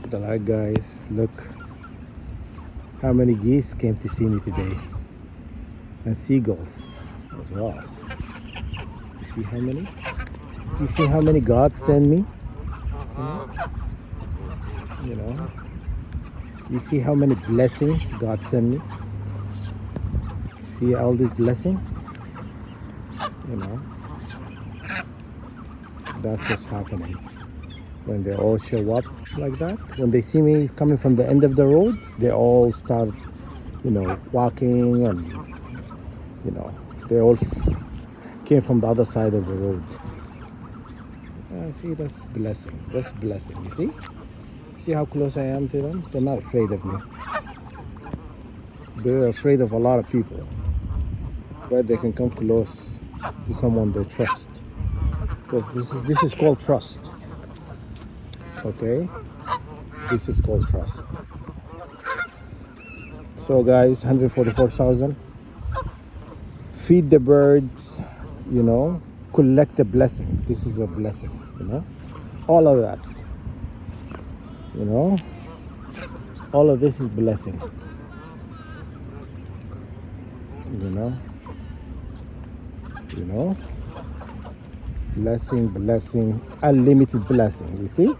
The light, guys, look how many geese came to see me today, and seagulls as well. You see how many? You see how many God sent me? You know, you see how many blessings God sent me? See all this blessing? You know, that's what's happening when they all show up like that. When they see me coming from the end of the road, they all start, walking, and they all came from the other side of the road. See, that's blessing. That's blessing. You see? See how close I am to them? They're not afraid of me. They're afraid of a lot of people, but they can come close to someone they trust. Because this is called trust. Okay? This is called trust. So guys, 144,000. Feed the birds, collect the blessing. This is a blessing, all of that. All of this is blessing. Blessing, unlimited blessing. You see?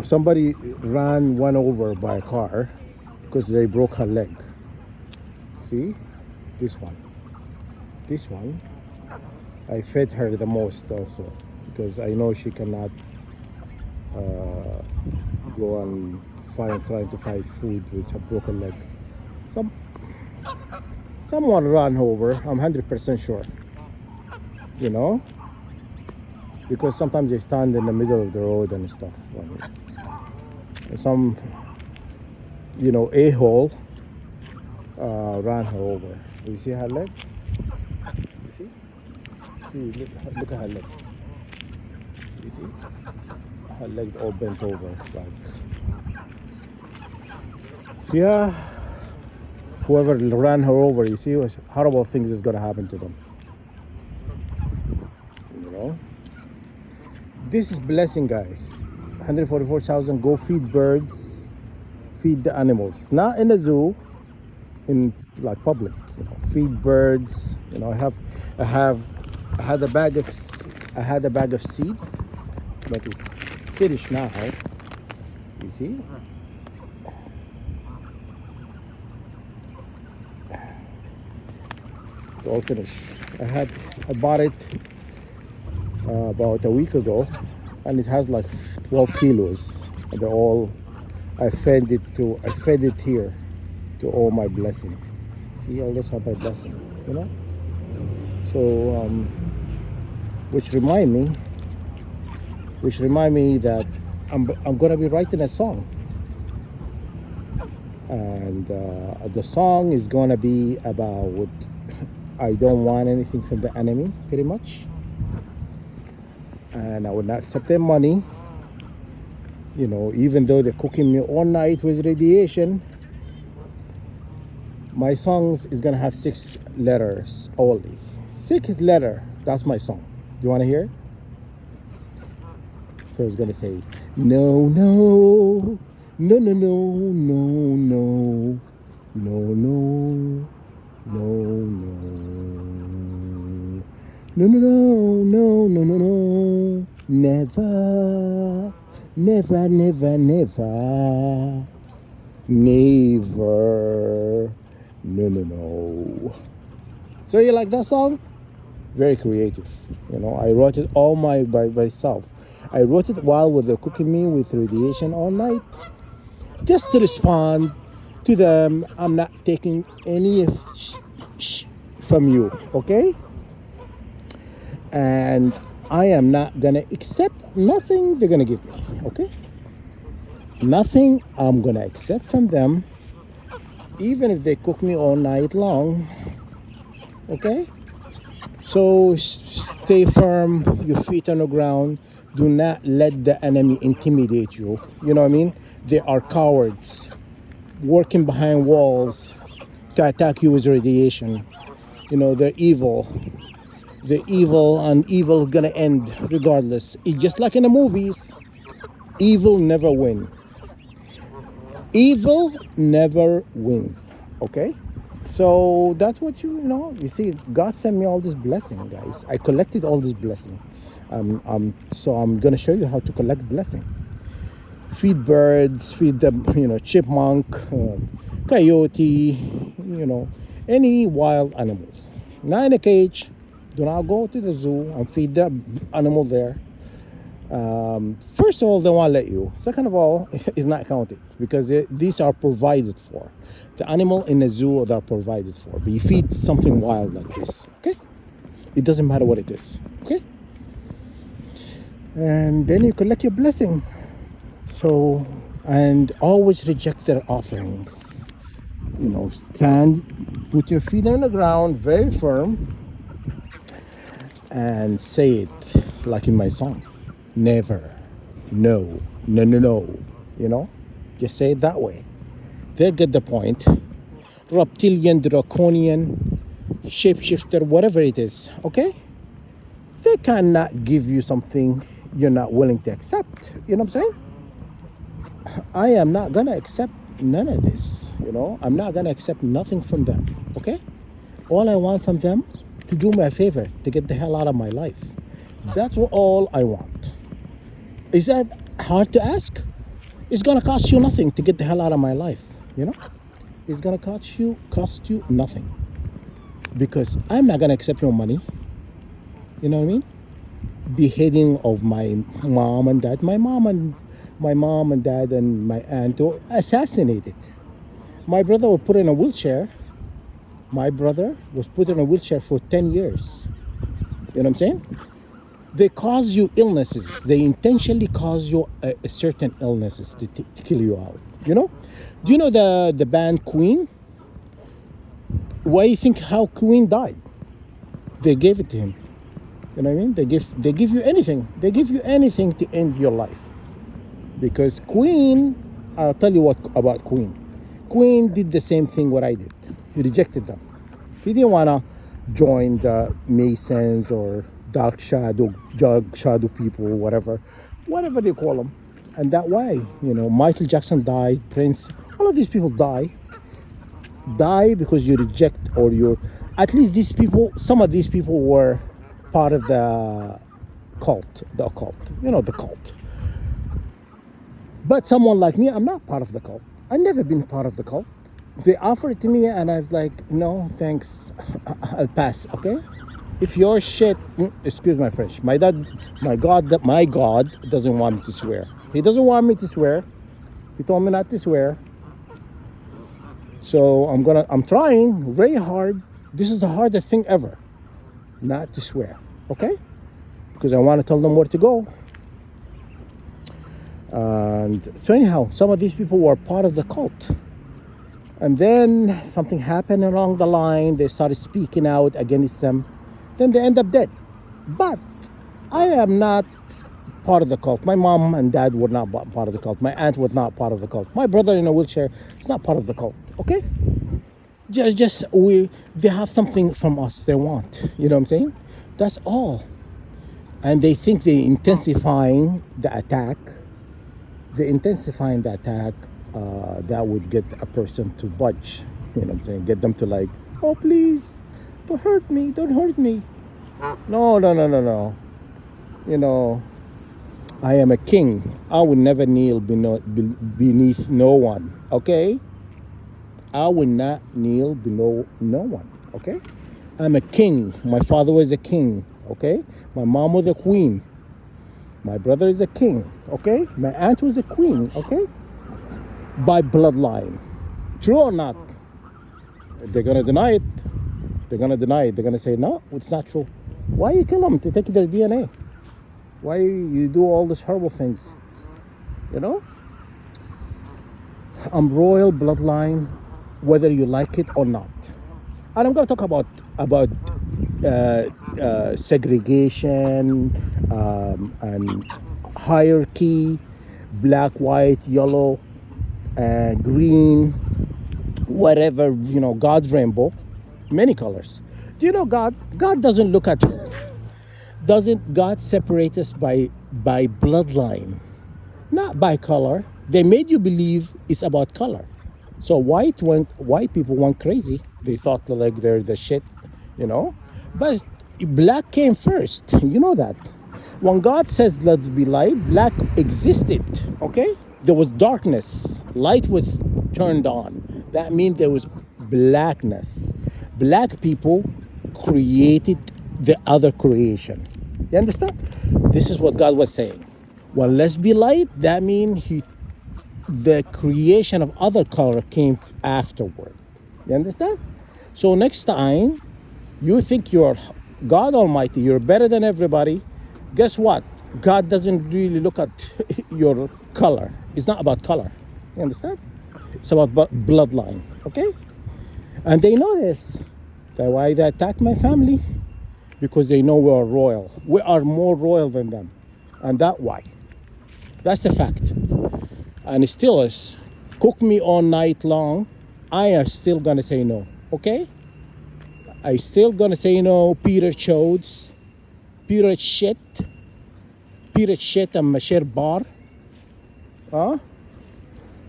Somebody ran one over by a car because they broke her leg. See? This one. I fed her the most also because I know she cannot go and trying to find food with her broken leg. Someone ran over, I'm 100% sure. Because sometimes they stand in the middle of the road and stuff. And some, a-hole ran her over. You see her leg? You see? Look at her leg. You see? Her leg all bent over. Yeah. Whoever ran her over, you see, horrible things is going to happen to them. This is blessing, guys. 144,000. Go feed birds, feed the animals. Not in a zoo, in like public. Feed birds. I had a bag of seed, but it's finished now. Right? You see? It's all finished. I bought it about a week ago, and it has like 12 kilos. And I fed it here to all my blessing. See, all this have my blessing, So, which remind me that I'm gonna be writing a song, and the song is gonna be about I don't want anything from the enemy, pretty much. And I would not accept their money, even though they're cooking me all night with radiation. My songs is gonna have 6 letters only. 6th letter, that's my song. Do you wanna hear it? So it's gonna say, no, no, no, no, no, no, no, no, no, no, no. No, no, no, no, no, no, no, never, never, never, never, never, no, no, no. So you like that song? Very creative. I wrote it all by myself. I wrote it while they're cooking me with radiation all night, just to respond to them. I'm not taking any from you, okay? And I am not gonna accept nothing they're gonna give me, okay? Nothing I'm gonna accept from them, even if they cook me all night long, okay? So stay firm, your feet on the ground. Do not let the enemy intimidate you. You know what I mean? They are cowards, working behind walls to attack you with radiation. They're evil. They're evil, and evil gonna end regardless. It's just like in the movies. Evil never win. Evil never wins. Okay? So that's what you see, God sent me all this blessing, guys. I collected all this blessing. So I'm gonna show you how to collect blessing. Feed birds, feed them, chipmunk, coyote, any wild animals. Not in a cage. Do not go to the zoo and feed the animal there. First of all, they won't let you. Second of all, it's not counted because these are provided for. The animal in a zoo, they're provided for. But you feed something wild like this, okay? It doesn't matter what it is, okay? And then you collect your blessing. So, and always reject their offerings. Stand, put your feet on the ground, very firm, and say it like in my song. Never. No. No, no, no. Just say it that way. They get the point. Reptilian, draconian, shapeshifter, whatever it is, okay? They cannot give you something you're not willing to accept. You know what I'm saying? I am not going to accept none of this. I'm not going to accept nothing from them, okay? All I want from them to do me a favor, to get the hell out of my life. That's all I want. Is that hard to ask? It's gonna cost you nothing to get the hell out of my life. It's gonna cost you nothing, because I'm not gonna accept your money. You know what I mean? Beheading of my mom and dad. My mom and dad and my aunt were assassinated. My brother was put in a wheelchair. My brother was put in a wheelchair for 10 years. You know what I'm saying? They cause you illnesses. They intentionally cause you a certain illnesses to kill you out. Do you know the band Queen? Why do you think how Queen died? They gave it to him. You know what I mean? They give you anything. They give you anything to end your life. Because Queen, I'll tell you what about Queen. Queen did the same thing what I did. He rejected them. He didn't want to join the Masons or dark shadow people, whatever they call them. And that way, Michael Jackson died, Prince, all of these people die because you reject, or you're, at least some of these people were part of the occult, the cult. But someone like me, I'm not part of the cult. I've never been part of the cult. They offered it to me and I was like, no, thanks, I'll pass, okay? If your shit, excuse my French, my God doesn't want me to swear. He doesn't want me to swear. He told me not to swear. So I'm trying very hard. This is the hardest thing ever, not to swear, okay? Because I want to tell them where to go. And so anyhow, some of these people were part of the cult. And then something happened along the line. They started speaking out against them. Then they end up dead. But I am not part of the cult. My mom and dad were not part of the cult. My aunt was not part of the cult. My brother in a wheelchair is not part of the cult. Okay? They have something from us they want. You know what I'm saying? That's all. And they think they're intensifying the attack. That would get a person to budge. You know what I'm saying? Get them to like, oh please, don't hurt me. No. I am a king. I will never kneel beneath no one. Okay? I will not kneel below no one. Okay? I'm a king. My father was a king. Okay? My mom was a queen. My brother is a king. Okay? My aunt was a queen. Okay? By bloodline. True or not? They're going to deny it. They're going to say, no, it's not true. Why you kill them to take their DNA? Why you do all these horrible things? I'm royal bloodline, whether you like it or not. And I'm going to talk about segregation and hierarchy, black, white, yellow, green, whatever, God's rainbow, many colors. Do you know God doesn't look at, doesn't God separate us by bloodline? not by color. They made you believe it's about color. So white people went crazy. They thought like they're the shit, you know. But black came first. You know that. When God says let there be light, black existed. Okay? There was darkness. Light was turned on. That means there was blackness. Black people created the other creation. You understand? This is what God was saying. Well, let's be light. That means the creation of other color came afterward. You understand? So next time you think you're God Almighty, you're better than everybody, guess what? God doesn't really look at your color. It's not about color. You understand? It's about bloodline. Okay? And they know this. That's why they attack my family. Because they know we are royal. We are more royal than them. And that's why. That's a fact. And still is, cook me all night long, I am still gonna say no. Okay? I still gonna say no, Peter Chodes, Peter shit and Michelle Bar. Huh?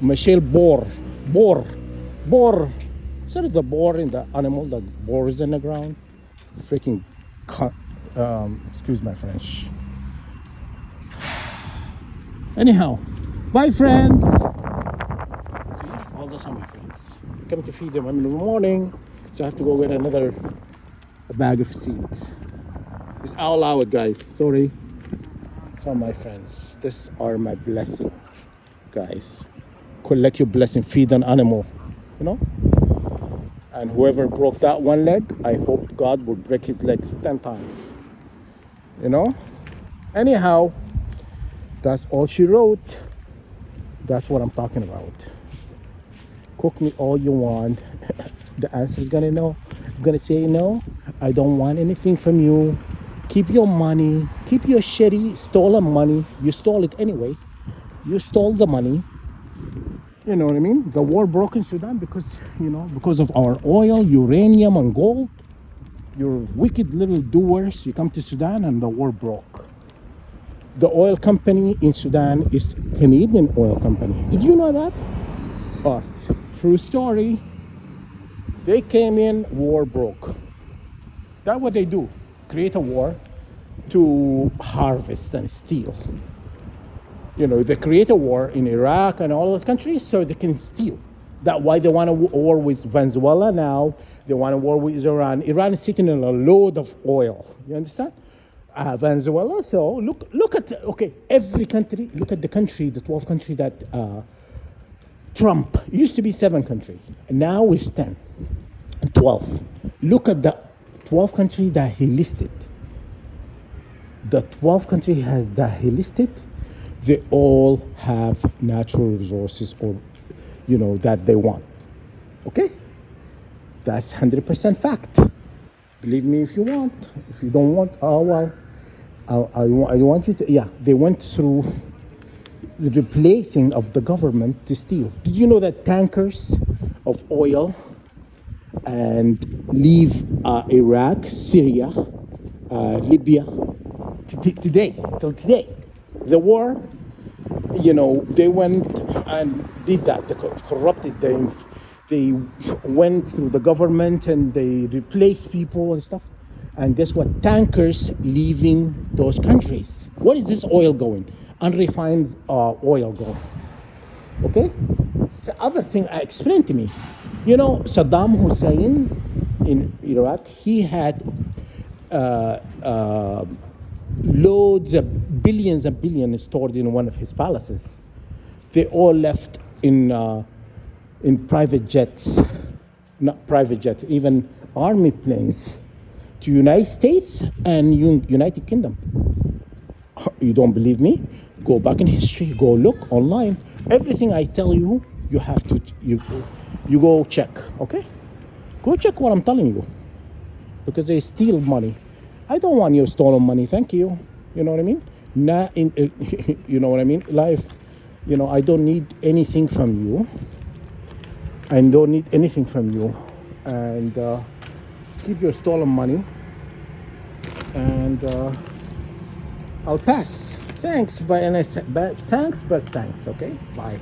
Michelle Boar. Instead of the boar in the animal, the boar is in the ground. Freaking excuse my French. Anyhow, bye friends. See, all those are my friends. Come to feed them in the morning, so I have to go get another bag of seeds. It's all out, guys. Sorry. Some of my friends. These are my blessing, guys. Collect your blessing, feed an animal, you know. And whoever broke that one leg, I hope God will break his legs 10 times. You know? Anyhow, that's all she wrote. That's what I'm talking about. Cook me all you want. The answer is gonna no. I'm gonna say no. I don't want anything from you. Keep your money. Keep your shitty stolen money. You stole it anyway. You stole the money. You know what I mean? The war broke in Sudan because, because of our oil, uranium, and gold. You're wicked little doers. You come to Sudan and the war broke. The oil company in Sudan is Canadian oil company. Did you know that? Oh, true story. They came in, war broke. That's what they do. Create a war to harvest and steal. They create a war in Iraq and all those countries so they can steal. That's why they want a war with Venezuela now. They want a war with Iran. Iran is sitting on a load of oil. You understand? Venezuela. So look at every country. Look at the country, the 12 country that Trump it used to be 7 countries. Now it's 10, 12. Look at the 12 countries that he listed. The 12 countries that he listed, they all have natural resources or that they want. Okay? That's 100% fact. Believe me if you want. If you don't want, I want you to, they went through the replacing of the government to steal. Did you know that tankers of oil and leave Iraq, Syria, Libya, today, till today? The war, they went and did that. They corrupted them. They went through the government and they replaced people and stuff. And guess what? Tankers leaving those countries. Where is this oil going? Unrefined oil going. Okay? The other thing I explained to me. Saddam Hussein in Iraq, he had loads of billions and billions stored in one of his palaces. They all left in private jets, not private jets, even army planes to United States and United Kingdom. You don't believe me? Go back in history, go look online. Everything I tell you, you have to, you go check, okay? Go check what I'm telling you. Because they steal money. I don't want your stolen money, thank you. You know what I mean? Not in, you know what I mean? Life, I don't need anything from you. I don't need anything from you. And keep your stolen money. And I'll pass. Thanks, but thanks, okay? Bye.